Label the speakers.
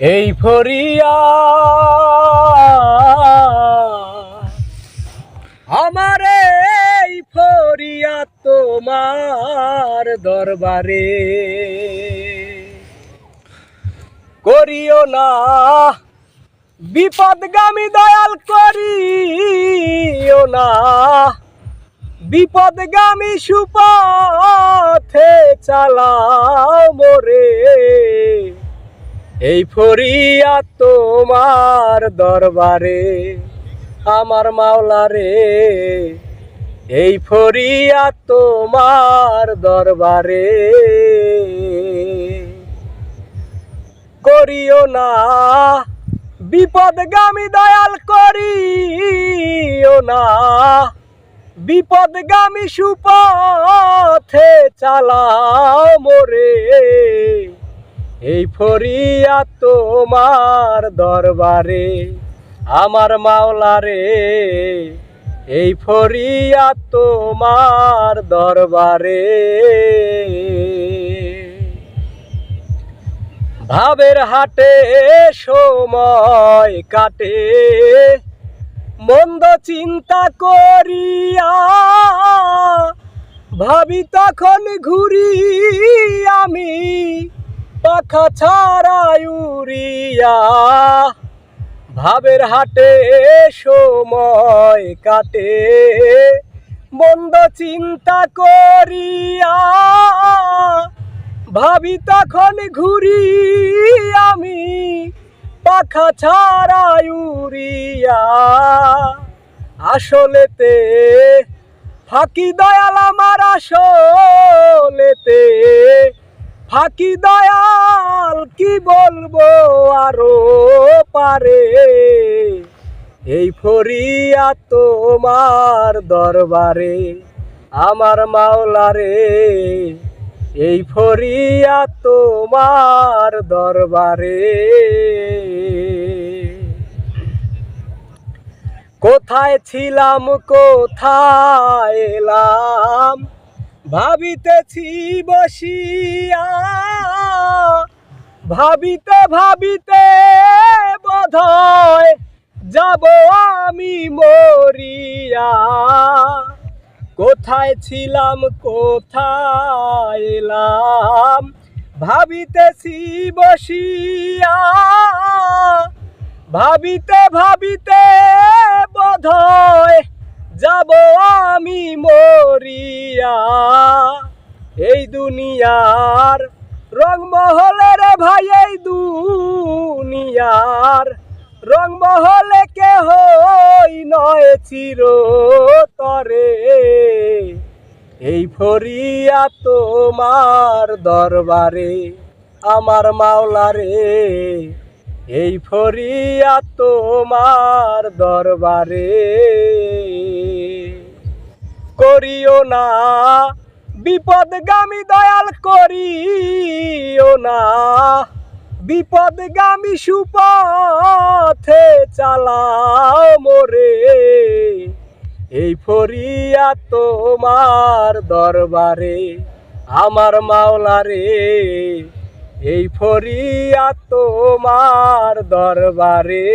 Speaker 1: এই ফরিয়া আমার এই ফরিয়া তোমার দরবারে করিও না বিপদগামী দয়াল করিও না বিপদগামী সুপথে চালাও মোরে এই ফরিয়া তোমার দরবারে আমার মাওলারে এই ফরিয়া তোমার দরবারে করিও না বিপদগামী দয়াল করিও না বিপদগামী সুপথে চালাও মোরে এই ফরিয়া তোমার দরবারে আমার মাওলারে এই ফরিয়া তোমার দরবারে ভাবের হাটে সময় কাটে মন্দ চিন্তা করিয়া ভাবি তখন ঘুরি আমি পাখা ছাড়াই উড়িয়া ভাবের হাটে সময় কাটে মন্দ চিন্তা করিয়া ভাবি তখন ঘুরি আমি পাখা ছাড়াই উড়িয়া আসলেতে ফাঁকি দয়াল আমার আসলেতে ফাঁকি দয়াল কি বলবো আরো পারে এই ফরিয়া তোমার দরবারে আমার মাওলারে এই ফরিয়া তোমার দরবারে কোথায় ছিলাম কোথায় এলাম ভাবিতেছি বসিয়া ভাবিতে ভাবিতে বোধহয় যাব আমি মরিয়া কোথায় ছিলাম কোথায় এলাম ভাবিতেছি বসিয়া ভাবিতে ভাবিতে বোধহয় যাব আমি মরিয়া এই দুনিয়ার রংমহলে রে ভাই এই দুনিয়ার রংমহলে কেহ নয় চিরতরে এই ফরিয়া তোমার দরবারে আমার মাওলারে এই ফরিয়া তোমার দরবারে করিও না বিপদগামী দয়াল করিও না বিপদগামী সুপথে চালাও মোরে এই ফরিয়া তোমার দরবারে আমার মাওলারে এই ফরিয়া তোমার দরবারে।